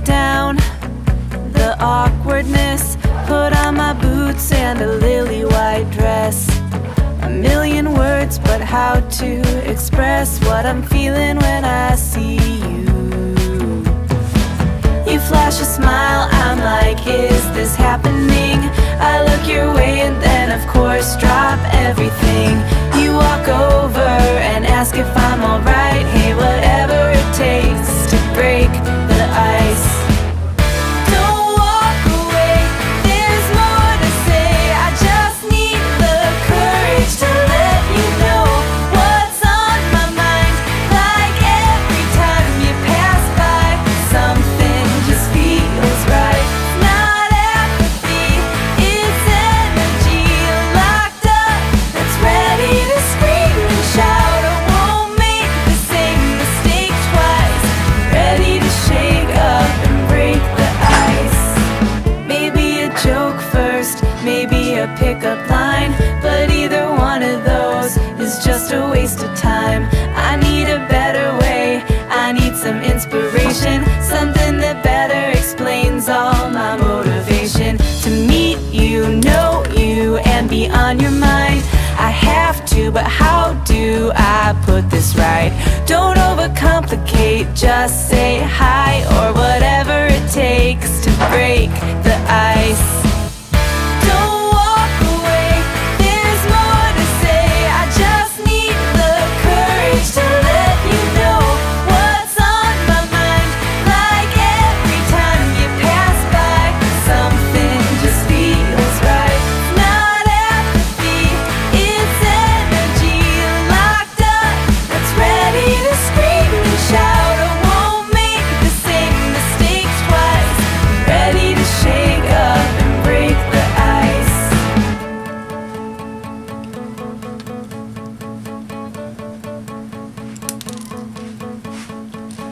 Down the awkwardness, put on my boots and a lily white dress. A million words, but how to express what I'm feeling when I see you. You flash a smile, I'm like, is this happening? I look your way and then of course drop everything. You walk over and ask if I'm alright. Hey, whatever it takes to break the ice. Don't walk away, there's more to say. I just need the courage to let you know what's on my mind. Like every time you pass by, something just feels right. Not apathy, it's energy locked up that's ready to scream and shout. I won't make the same mistake twice. Ready to shake up and break the ice. Maybe a joke first, maybe a pickup line, but either one of those is just a waste of time. I need a better way, I need some inspiration, something that better explains all my motivation. To meet you, know you, and be on your mind. I have to, but how do I put this right? Don't overcomplicate, just say hi or whatever it takes to break the ice. Don't walk away, there's more to say. I just need the courage to let you know what's on my mind. Like every time you pass by, something just feels right. Not apathy, it's energy locked up that's ready to scream and shout. I won't make the same mistake twice. Ready to shake up and break the ice.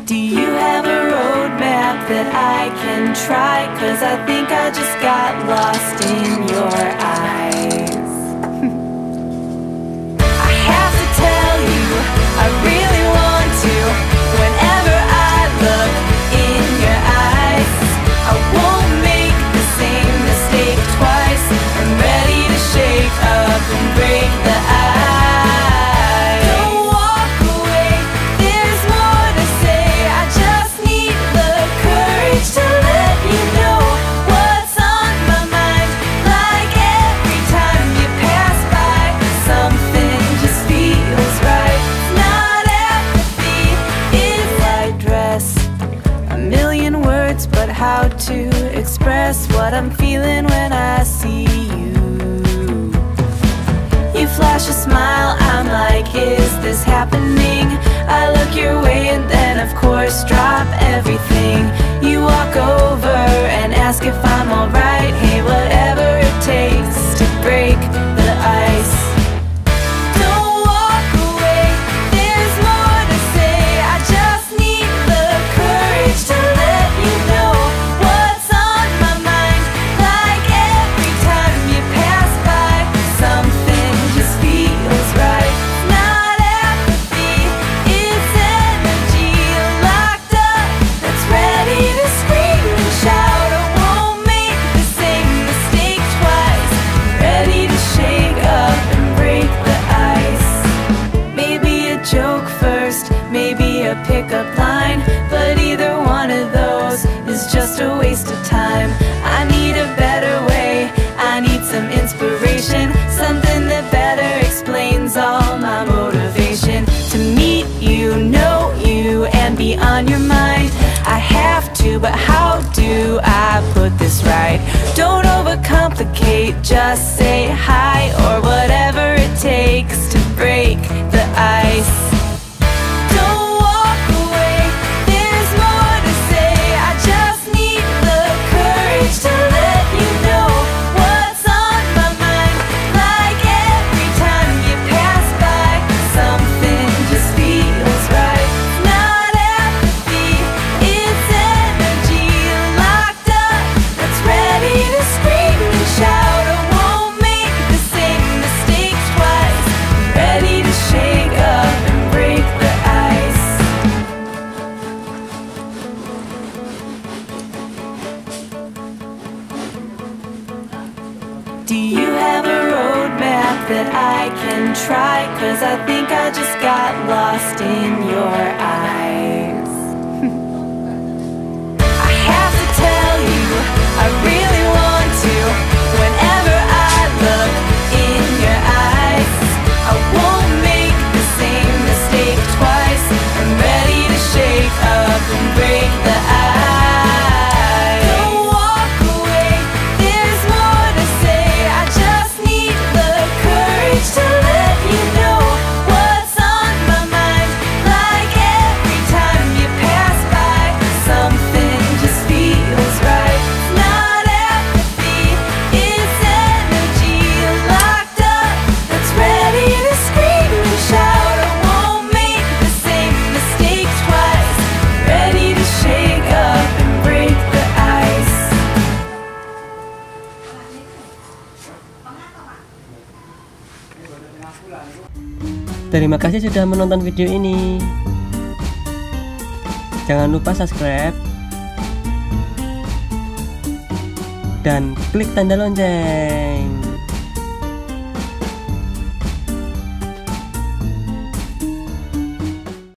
Do you have a roadmap that I can try? 'Cause I think I just got lost in your eyes. I have to tell you, I really want to. Whenever I look in your eyes, I won't make the same mistake twice. I'm ready to shake up and break the ice. Don't walk away, there's more to say. I just need the courage to let you know what's on my mind. Like every time you pass by, something just feels right. Not apathy, it's white dress. A million words, but how to express what I'm feeling when I see you. You flash a smile, I'm like, is this happening? I look your way and then of course drop everything. You walk over and ask if I'm alright. Hey, whatever it takes to break the ice. Don't walk away, there's more to say. I just need the courage to let you know what's on my mind. Like every time you pass by, something just feels right. Not apathy, it's energy locked up that's ready to scream and shout. I won't make the same mistake twice. Ready to shake up and break the ice. Maybe a joke first, maybe a pickup line, but either one of those is just a waste of time. I need a better way, I need some inspiration, something that better explains all my motivation. To meet you, know you, and be on your mind. I have to, but how do I put this right? Don't overcomplicate, just say hi or whatever it takes to break the ice. Don't walk away, there's more to say. I just need the courage to let you know what's on my mind. Like every time you pass by, something try, 'cause I think I just got lost in your eyes. I have to tell you, I really want to. Whenever I look in your eyes, I won't make the same mistake twice. I'm ready to shake up and break the ice. Don't walk away, there's more to say. I just need the courage to let you know what's on my mind. Like every time you pass by, something just feels right. It's not apathy, it's energy locked up that's ready to scream and shout. I won't make the same mistake twice. Ready to shake up and break the ice. Terima kasih sudah menonton video ini. Jangan lupa subscribe dan klik tanda lonceng.